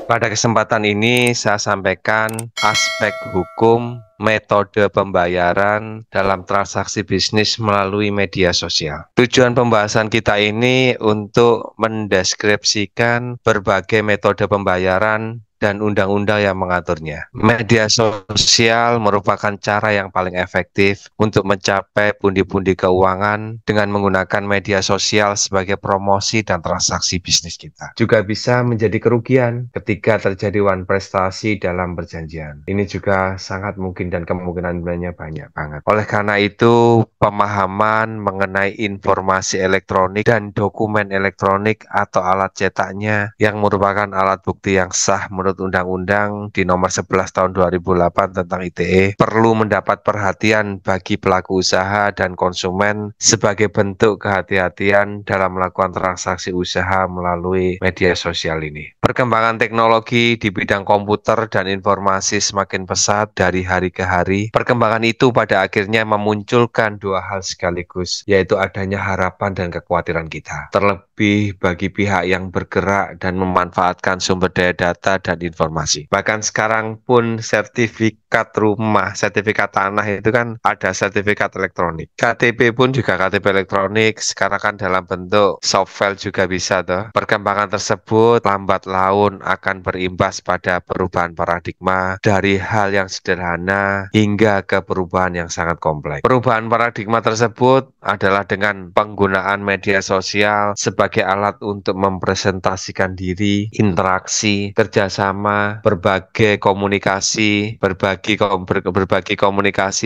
Pada kesempatan ini saya sampaikan aspek hukum metode pembayaran dalam transaksi bisnis melalui media sosial. Tujuan pembahasan kita ini untuk mendeskripsikan berbagai metode pembayaran dan undang-undang yang mengaturnya. Media sosial merupakan cara yang paling efektif untuk mencapai pundi-pundi keuangan dengan menggunakan media sosial sebagai promosi dan transaksi bisnis kita. Juga bisa menjadi kerugian ketika terjadi wan prestasi dalam perjanjian. Ini juga sangat mungkin dan kemungkinannya banyak banget. Oleh karena itu, pemahaman mengenai informasi elektronik dan dokumen elektronik atau alat cetaknya yang merupakan alat bukti yang sah menurut Undang-Undang di nomor 11 tahun 2008 tentang ITE perlu mendapat perhatian bagi pelaku usaha dan konsumen sebagai bentuk kehati-hatian dalam melakukan transaksi usaha melalui media sosial ini. Perkembangan teknologi di bidang komputer dan informasi semakin pesat dari hari ke hari. Perkembangan itu pada akhirnya memunculkan dua hal sekaligus, yaitu adanya harapan dan kekhawatiran kita. Terlebih bagi pihak yang bergerak dan memanfaatkan sumber daya data dan informasi. Bahkan sekarang pun sertifikat rumah, sertifikat tanah itu kan ada sertifikat elektronik. KTP pun juga KTP elektronik, sekarang kan dalam bentuk soft file juga bisa toh. Perkembangan tersebut lambat laun akan berimbas pada perubahan paradigma dari hal yang sederhana hingga ke perubahan yang sangat kompleks. Perubahan paradigma tersebut adalah dengan penggunaan media sosial sebagai alat untuk mempresentasikan diri, interaksi, kerjasama, berbagi komunikasi,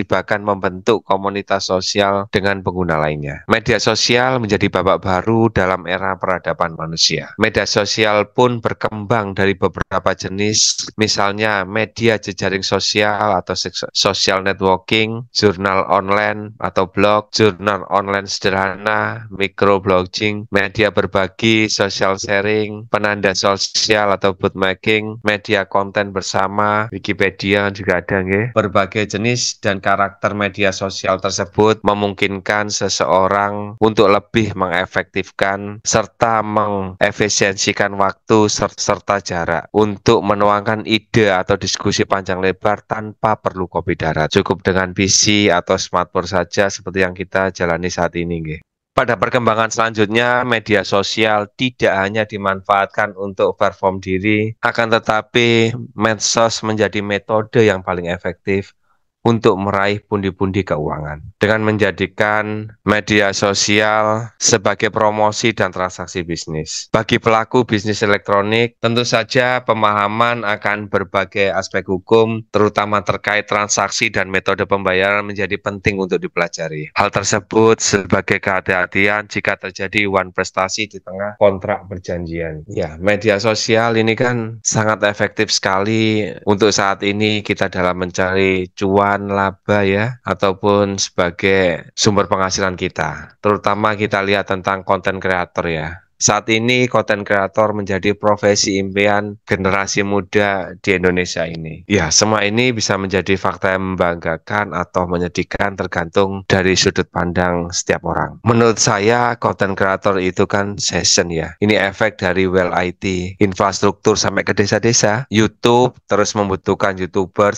bahkan membentuk komunitas sosial dengan pengguna lainnya. Media sosial menjadi babak baru dalam era peradaban manusia. Media sosial pun berkembang dari beberapa jenis, misalnya media jejaring sosial atau social networking, jurnal online atau blog, jurnal online sederhana, microblogging, media berbagi, social sharing, penanda sosial atau bookmarking, media konten bersama, Wikipedia juga ada nggih. Berbagai jenis dan karakter media sosial tersebut memungkinkan seseorang untuk lebih mengefektifkan serta mengefisiensikan waktu serta jarak untuk menuangkan ide atau diskusi panjang lebar tanpa perlu kopi darat. Cukup dengan PC atau smartphone saja seperti yang kita jalani saat ini nggih. Pada perkembangan selanjutnya, media sosial tidak hanya dimanfaatkan untuk perform diri, akan tetapi medsos menjadi metode yang paling efektif untuk meraih pundi-pundi keuangan. Dengan menjadikan media sosial sebagai promosi dan transaksi bisnis. Bagi pelaku bisnis elektronik, tentu saja pemahaman akan berbagai aspek hukum, terutama terkait transaksi dan metode pembayaran menjadi penting untuk dipelajari. Hal tersebut sebagai kehati-hatian jika terjadi wan prestasi di tengah kontrak perjanjian. Ya, media sosial ini kan sangat efektif sekali untuk saat ini kita dalam mencari cuan, laba ya, ataupun sebagai sumber penghasilan kita. Terutama kita lihat tentang konten kreator ya. Saat ini konten kreator menjadi profesi impian generasi muda di Indonesia ini. Ya, semua ini bisa menjadi fakta yang membanggakan atau menyedihkan tergantung dari sudut pandang setiap orang. Menurut saya, konten kreator itu kan session ya. Ini efek dari well IT, infrastruktur sampai ke desa-desa. YouTube terus membutuhkan YouTuber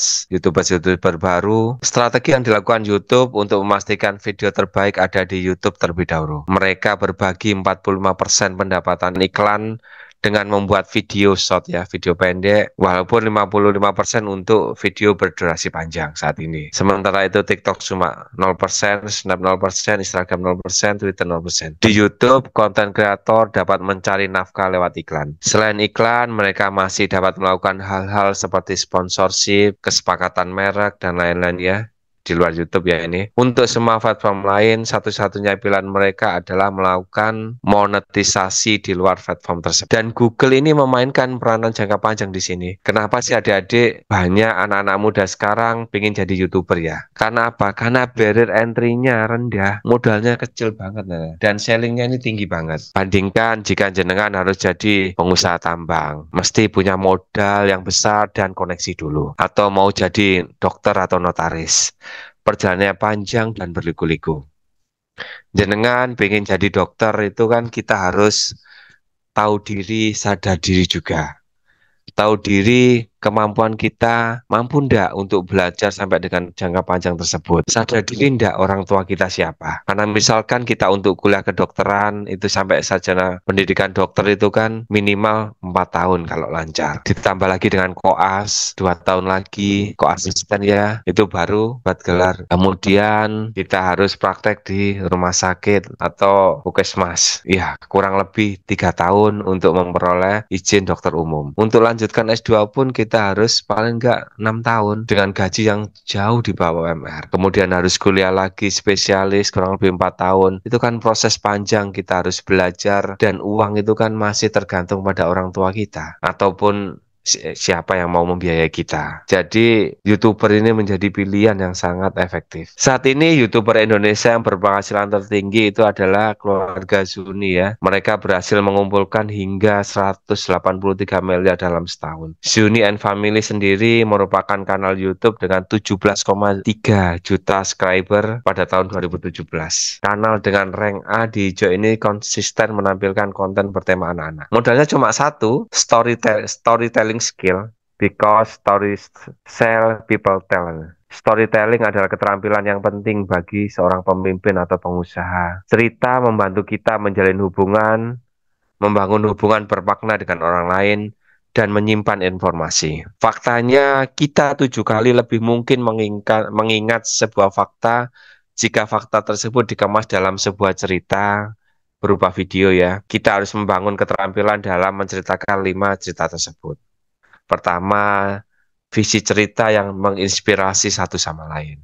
baru. Strategi yang dilakukan YouTube untuk memastikan video terbaik ada di YouTube terlebih dahulu. Mereka berbagi 45% pendapatan iklan dengan membuat video short ya, video pendek, walaupun 55% untuk video berdurasi panjang saat ini. Sementara itu TikTok cuma 0%, Snap 0%, Instagram 0%, Twitter 0%. Di YouTube, konten kreator dapat mencari nafkah lewat iklan. Selain iklan, mereka masih dapat melakukan hal-hal seperti sponsorship, kesepakatan merek, dan lain-lain ya. Di luar YouTube ya ini. Untuk semua platform lain, satu-satunya pilihan mereka adalah melakukan monetisasi di luar platform tersebut. Dan Google ini memainkan peranan jangka panjang di sini. Kenapa sih adik-adik banyak anak-anak muda sekarang pengen jadi YouTuber ya? Karena apa? Karena barrier entry-nya rendah, modalnya kecil banget nah. Dan sellingnya ini tinggi banget. Bandingkan jika jenengan harus jadi pengusaha tambang, mesti punya modal yang besar dan koneksi dulu. Atau mau jadi dokter atau notaris. Perjalanannya panjang dan berliku-liku. Jenengan pengen jadi dokter itu kan kita harus tahu diri, sadar diri juga. tahu diri, kemampuan kita mampu ndak untuk belajar sampai dengan jangka panjang tersebut. Sadar diri ndak orang tua kita siapa. Karena misalkan kita untuk kuliah kedokteran itu sampai sarjana pendidikan dokter itu kan minimal 4 tahun kalau lancar. Ditambah lagi dengan koas 2 tahun lagi, koas asisten ya, itu baru buat gelar. Kemudian kita harus praktek di rumah sakit atau puskesmas. Ya, kurang lebih 3 tahun untuk memperoleh izin dokter umum. Untuk lanjutkan S2 pun kita harus paling enggak 6 tahun dengan gaji yang jauh di bawah UMR. Kemudian harus kuliah lagi spesialis kurang lebih 4 tahun. Itu kan proses panjang, kita harus belajar dan uang itu kan masih tergantung pada orang tua kita ataupun siapa yang mau membiayai kita. Jadi YouTuber ini menjadi pilihan yang sangat efektif. Saat ini YouTuber Indonesia yang berpenghasilan tertinggi itu adalah keluarga Zuni ya. Mereka berhasil mengumpulkan hingga 183 miliar dalam setahun. Zuni and Family sendiri merupakan kanal YouTube dengan 17,3 juta subscriber pada tahun 2017. Kanal dengan rank A di hijau ini konsisten menampilkan konten bertema anak-anak. Modalnya cuma satu, storytelling skill, because stories sell, people tell. Storytelling adalah keterampilan yang penting bagi seorang pemimpin atau pengusaha. Cerita membantu kita menjalin hubungan, membangun hubungan bermakna dengan orang lain, dan menyimpan informasi. Faktanya, kita 7 kali lebih mungkin mengingat sebuah fakta jika fakta tersebut dikemas dalam sebuah cerita berupa video ya. Kita harus membangun keterampilan dalam menceritakan 5 cerita tersebut. Pertama, visi cerita yang menginspirasi satu sama lain.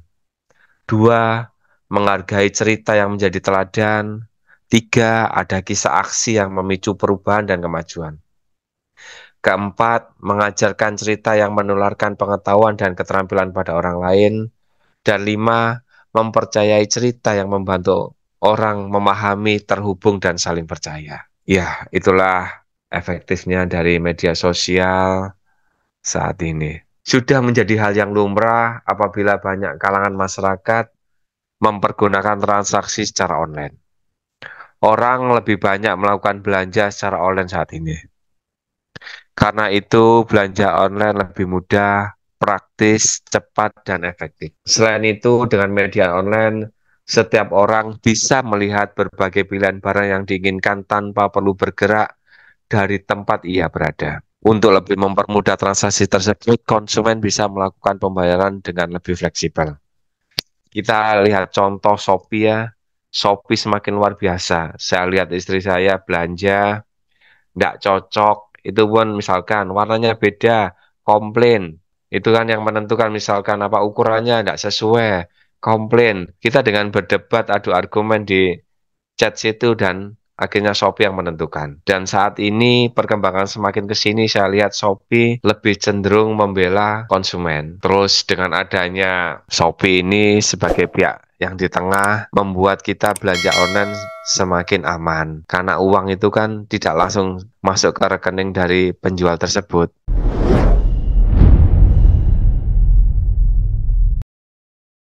2, menghargai cerita yang menjadi teladan. 3, ada kisah aksi yang memicu perubahan dan kemajuan. Keempat, mengajarkan cerita yang menularkan pengetahuan dan keterampilan pada orang lain. Dan 5, mempercayai cerita yang membantu orang memahami, terhubung, dan saling percaya. Ya, itulah efektifnya dari media sosial saat ini. Sudah menjadi hal yang lumrah apabila banyak kalangan masyarakat mempergunakan transaksi secara online. Orang lebih banyak melakukan belanja secara online saat ini. Karena itu, belanja online lebih mudah, praktis, cepat, dan efektif. Selain itu, dengan media online, setiap orang bisa melihat berbagai pilihan barang yang diinginkan tanpa perlu bergerak dari tempat ia berada. Untuk lebih mempermudah transaksi tersebut, konsumen bisa melakukan pembayaran dengan lebih fleksibel. Kita lihat contoh Shopee ya. Shopee semakin luar biasa. Saya lihat istri saya belanja, nggak cocok, itu pun misalkan warnanya beda, komplain. Itu kan yang menentukan misalkan apa ukurannya nggak sesuai, komplain. Kita dengan berdebat adu argumen di chat situ dan akhirnya Shopee yang menentukan. Dan saat ini perkembangan semakin ke sini saya lihat Shopee lebih cenderung membela konsumen. Terus dengan adanya Shopee ini sebagai pihak yang di tengah membuat kita belanja online semakin aman. Karena uang itu kan tidak langsung masuk ke rekening dari penjual tersebut.